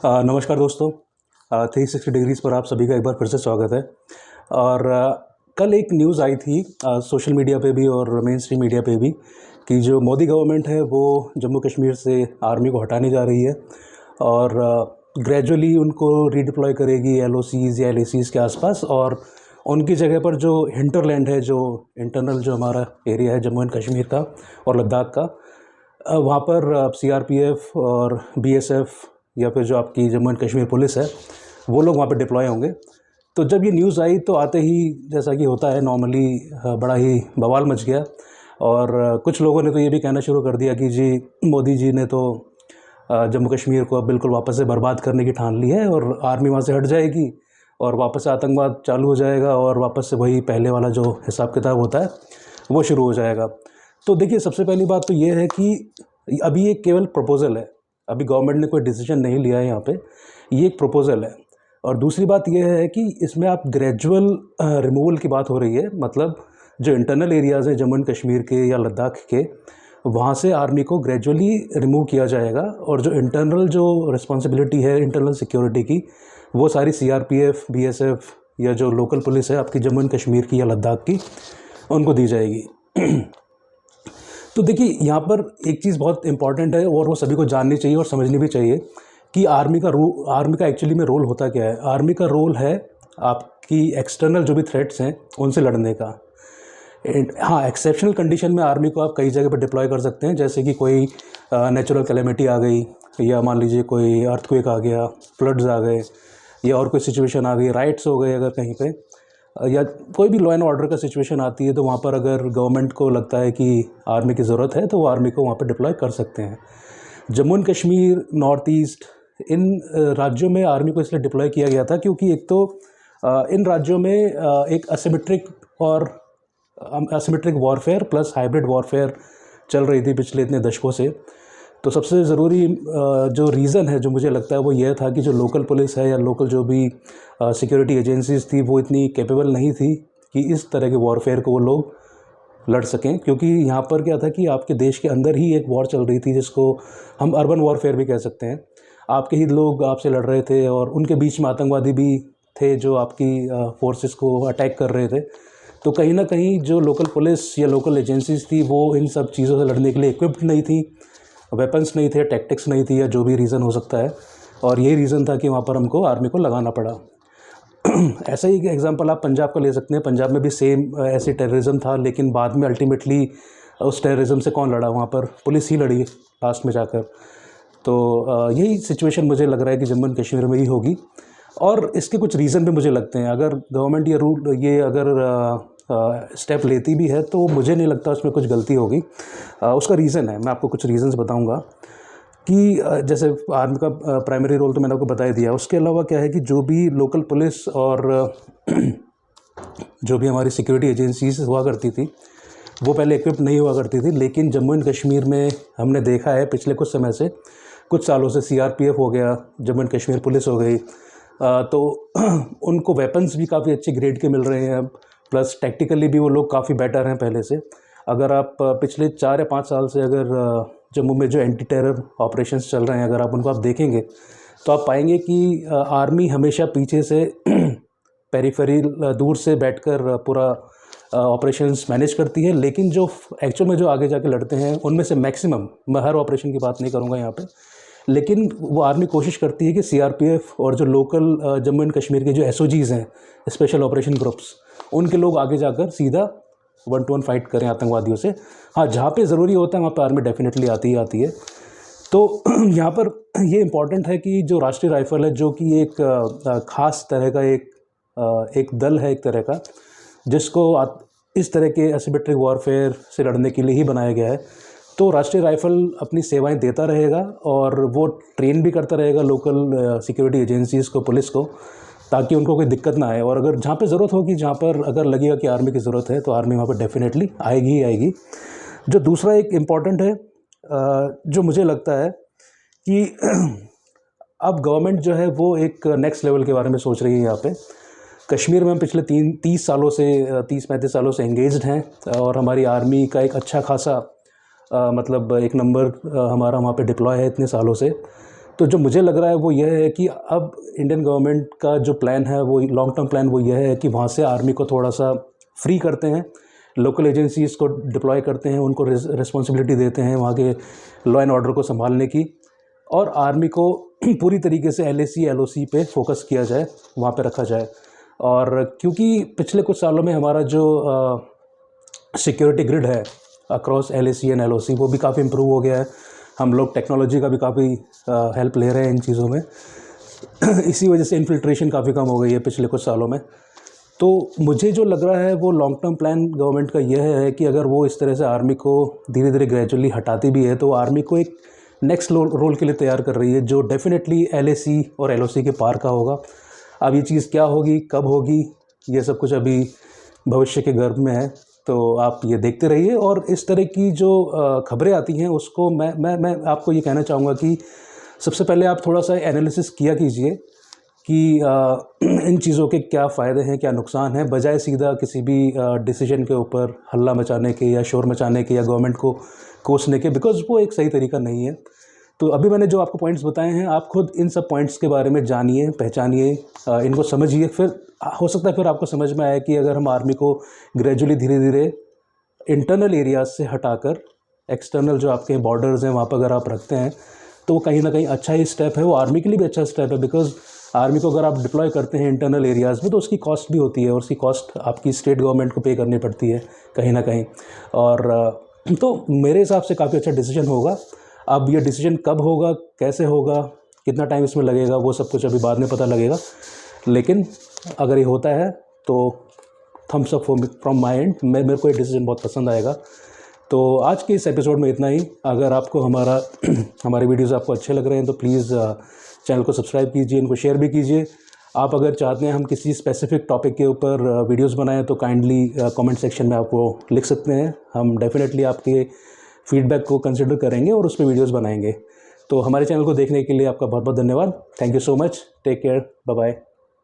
नमस्कार दोस्तों। 360 डिग्रीज़ पर आप सभी का एक बार फिर से स्वागत है। और कल एक न्यूज़ आई थी सोशल मीडिया पे भी और मेन स्ट्रीम मीडिया पे भी कि जो मोदी गवर्नमेंट है वो जम्मू कश्मीर से आर्मी को हटाने जा रही है और ग्रेजुअली उनको रीडिप्लॉय करेगी एलओसीज़ या एलएसीज़ के आसपास, और उनकी जगह पर जो हिंटरलैंड है, जो इंटरनल जो हमारा एरिया है जम्मू एंड कश्मीर का और लद्दाख का, वहाँ पर सीआरपीएफ और बीएसएफ या फिर जो आपकी जम्मू एंड कश्मीर पुलिस है वो लोग वहाँ पे डिप्लॉय होंगे। तो जब ये न्यूज़ आई तो आते ही, जैसा कि होता है नॉर्मली, बड़ा ही बवाल मच गया। और कुछ लोगों ने तो ये भी कहना शुरू कर दिया कि जी मोदी जी ने तो जम्मू कश्मीर को अब बिल्कुल वापस से बर्बाद करने की ठान ली है और आर्मी वहाँ से हट जाएगी और वापस से आतंकवाद चालू हो जाएगा और वापस से वही पहले वाला जो हिसाब किताब होता है वो शुरू हो जाएगा। तो देखिए, सबसे पहली बात तो ये है कि अभी ये केवल प्रपोज़ल है, अभी गवर्नमेंट ने कोई डिसीजन नहीं लिया है यहाँ पे, ये एक प्रपोज़ल है। और दूसरी बात यह है कि इसमें आप ग्रेजुअल रिमूवल की बात हो रही है, मतलब जो इंटरनल एरियाज़ हैं जम्मू एंड कश्मीर के या लद्दाख के, वहाँ से आर्मी को ग्रेजुअली रिमूव किया जाएगा और जो इंटरनल जो रिस्पॉन्सिबिलिटी है इंटरनल सिक्योरिटी की, वो सारी सीआरपीएफ, बीएसएफ या जो लोकल पुलिस है आपकी जम्मू एंड कश्मीर की या लद्दाख की, उनको दी जाएगी। तो देखिए, यहाँ पर एक चीज़ बहुत इंपॉर्टेंट है और वो सभी को जाननी चाहिए और समझनी भी चाहिए कि आर्मी का एक्चुअली में रोल होता क्या है। आर्मी का रोल है आपकी एक्सटर्नल जो भी थ्रेट्स हैं उनसे लड़ने का। हाँ, एक्सेप्शनल कंडीशन में आर्मी को आप कई जगह पर डिप्लॉय कर सकते हैं, जैसे कि कोई नेचुरल कैलेमिटी आ गई, या मान लीजिए कोई अर्थक्वेक आ गया, फ्लड्स आ गए, या और कोई सिचुएशन आ गई, राइट्स हो गए अगर कहीं पे, या कोई भी लॉ एंड ऑर्डर का सिचुएशन आती है, तो वहाँ पर अगर गवर्नमेंट को लगता है कि आर्मी की ज़रूरत है तो वो आर्मी को वहाँ पर डिप्लॉय कर सकते हैं। Jammu and Kashmir, north east, इन राज्यों में आर्मी को इसलिए डिप्लॉय किया गया था क्योंकि एक तो इन राज्यों में एक asymmetric warfare plus hybrid warfare चल रही थी पिछले इतने दशकों से। तो सबसे ज़रूरी जो रीज़न है, जो मुझे लगता है, वो यह था कि जो लोकल पुलिस है या लोकल जो भी सिक्योरिटी एजेंसीज़ थी वो इतनी कैपेबल नहीं थी कि इस तरह के वॉरफेयर को वो लोग लड़ सकें। क्योंकि यहाँ पर क्या था कि आपके देश के अंदर ही एक वॉर चल रही थी जिसको हम अर्बन वॉरफेयर भी कह सकते हैं। आपके ही लोग आपसे लड़ रहे थे और उनके बीच में आतंकवादी भी थे जो आपकी फोर्सेस को अटैक कर रहे थे। तो कहीं ना कहीं जो लोकल पुलिस या लोकल एजेंसीज़ थी वो इन सब चीज़ों से लड़ने के लिए इक्विप्ड नहीं थी, वेपन्स नहीं थे, टैक्टिक्स नहीं थी, या जो भी रीज़न हो सकता है। और यही रीज़न था कि वहाँ पर हमको आर्मी को लगाना पड़ा। ऐसा ही एग्जांपल आप पंजाब का ले सकते हैं। पंजाब में भी सेम ऐसे टेररिज्म था, लेकिन बाद में अल्टीमेटली उस टेररिज्म से कौन लड़ा? वहाँ पर पुलिस ही लड़ी लास्ट में जाकर। तो यही सिचुएशन मुझे लग रहा है कि जम्मू एंड कश्मीर में ही होगी। और इसके कुछ रीज़न भी मुझे लगते हैं। अगर गवर्नमेंट ये अगर स्टेप लेती भी है तो मुझे नहीं लगता उसमें कुछ गलती होगी। उसका रीज़न है, मैं आपको कुछ रीज़न्स बताऊंगा कि जैसे आर्मी का प्राइमरी रोल तो मैंने आपको बता ही दिया। उसके अलावा क्या है कि जो भी लोकल पुलिस और जो भी हमारी सिक्योरिटी एजेंसीज हुआ करती थी वो पहले इक्विप नहीं हुआ करती थी, लेकिन जम्मू एंड कश्मीर में हमने देखा है पिछले कुछ समय से, कुछ सालों से, सीआरपीएफ हो गया, जम्मू एंड कश्मीर पुलिस हो गई, तो उनको वेपन्स भी काफ़ी अच्छे ग्रेड के मिल रहे हैं, प्लस टैक्टिकली भी वो लोग काफ़ी बेटर हैं पहले से। अगर आप पिछले 4 या 5 साल से अगर जम्मू में जो एंटी टेरर ऑपरेशंस चल रहे हैं, अगर आप उनको आप देखेंगे तो आप पाएंगे कि आर्मी हमेशा पीछे से पेरिफेरी दूर से बैठकर पूरा ऑपरेशंस मैनेज करती है, लेकिन जो एक्चुअल में जो आगे जाके लड़ते हैं उनमें से मैक्सिमम, मैं हर ऑपरेशन की बात नहीं करूँगा यहाँ पे, लेकिन वो आर्मी कोशिश करती है कि सीआरपीएफ और जो लोकल जम्मू एंड कश्मीर के जो एसओजीज़ हैं, स्पेशल ऑपरेशन ग्रुप्स, उनके लोग आगे जाकर सीधा 1-to-1 फाइट करें आतंकवादियों से। हाँ, जहाँ पे ज़रूरी होता है वहाँ पे आर्मी डेफिनेटली आती है। तो यहाँ पर ये इम्पॉर्टेंट है कि जो राष्ट्रीय राइफल है, जो कि एक ख़ास तरह का एक दल है एक तरह का, जिसको इस तरह के एसिमेट्रिक वॉरफेयर से लड़ने के लिए ही बनाया गया है। तो राष्ट्रीय राइफल अपनी सेवाएं देता रहेगा और वो ट्रेन भी करता रहेगा लोकल सिक्योरिटी एजेंसीज़ को, पुलिस को, ताकि उनको कोई दिक्कत ना आए। और अगर जहाँ पे ज़रूरत होगी, जहाँ पर अगर लगेगा कि आर्मी की ज़रूरत है, तो आर्मी वहाँ पर डेफिनेटली आएगी ही आएगी। जो दूसरा एक इम्पॉर्टेंट है, जो मुझे लगता है कि अब गवर्नमेंट जो है वो एक नेक्स्ट लेवल के बारे में सोच रही है। यहाँ पे कश्मीर में हम पिछले 30-35 सालों से एंगेज्ड हैं और हमारी आर्मी का एक अच्छा खासा मतलब एक नंबर हमारा वहाँ पे डिप्लॉय है इतने सालों से। तो जो मुझे लग रहा है वो यह है कि अब इंडियन गवर्नमेंट का जो प्लान है वो लॉन्ग टर्म प्लान वो यह है कि वहाँ से आर्मी को थोड़ा सा फ्री करते हैं, लोकल एजेंसीज़ को डिप्लॉय करते हैं, उनको रिस्पॉन्सिबिलिटी देते हैं वहाँ के लॉ एंड ऑर्डर को संभालने की, और आर्मी को पूरी तरीके से LAC LOC पे फोकस किया जाए, वहाँ पे रखा जाए। और क्योंकि पिछले कुछ सालों में हमारा जो सिक्योरिटी ग्रिड है अक्रॉस LAC एंड LOC वो भी काफ़ी इम्प्रूव हो गया है। हम लोग टेक्नोलॉजी का भी काफ़ी हेल्प ले रहे हैं इन चीज़ों में। इसी वजह से इन्फिल्ट्रेशन काफ़ी कम हो गई है पिछले कुछ सालों में। तो मुझे जो लग रहा है वो लॉन्ग टर्म प्लान गवर्नमेंट का यह है कि अगर वो इस तरह से आर्मी को धीरे धीरे ग्रेजुअली हटाती भी है तो आर्मी को एक नेक्स्ट रोल के लिए तैयार कर रही है, जो डेफिनेटली LAC और LOC के पार का होगा। अब ये चीज़ क्या होगी, कब होगी, ये सब कुछ अभी भविष्य के गर्भ में है, तो आप ये देखते रहिए। और इस तरह की जो खबरें आती हैं उसको मैं आपको ये कहना चाहूँगा कि सबसे पहले आप थोड़ा सा एनालिसिस किया कीजिए कि इन चीज़ों के क्या फ़ायदे हैं, क्या नुकसान हैं, बजाय सीधा किसी भी डिसीजन के ऊपर हल्ला मचाने के या शोर मचाने के या गवर्नमेंट को कोसने के, बिकॉज़ वो एक सही तरीका नहीं है। तो अभी मैंने जो आपको पॉइंट्स बताए हैं, आप खुद इन सब पॉइंट्स के बारे में जानिए, पहचानिए, इनको समझिए, फिर हो सकता है फिर आपको समझ में आए कि अगर हम आर्मी को ग्रेजुअली धीरे धीरे इंटरनल एरियाज से हटाकर एक्सटर्नल जो आपके बॉर्डर्स हैं वहाँ पर अगर आप रखते हैं तो कहीं ना कहीं अच्छा ही स्टेप है, वो आर्मी के लिए भी अच्छा स्टेप है। बिकॉज आर्मी को अगर आप डिप्लॉय करते हैं इंटरनल एरियाज़ में तो उसकी कॉस्ट भी होती है, और उसकी कॉस्ट आपकी स्टेट गवर्नमेंट को पे करनी पड़ती है कहीं ना कहीं। और तो मेरे हिसाब से काफ़ी अच्छा डिसीजन होगा। अब ये डिसीजन कब होगा, कैसे होगा, कितना टाइम इसमें लगेगा, वो सब कुछ अभी बाद में पता लगेगा, लेकिन अगर ये होता है तो thumbs up from my end. मेरे को ये डिसीजन बहुत पसंद आएगा। तो आज के इस एपिसोड में इतना ही। अगर आपको हमारे वीडियोज़ आपको अच्छे लग रहे हैं तो प्लीज़ चैनल को सब्सक्राइब कीजिए, इनको शेयर भी कीजिए। आप अगर चाहते हैं हम किसी स्पेसिफिक टॉपिक के ऊपर वीडियोज़ बनाएं तो काइंडली कमेंट सेक्शन में आप वो लिख सकते हैं। हम डेफिनेटली आपके फीडबैक को कंसिडर करेंगे और उस पर वीडियोज़ बनाएंगे। तो हमारे चैनल को देखने के लिए आपका बहुत बहुत धन्यवाद। Thank you so much. Take care. Bye bye.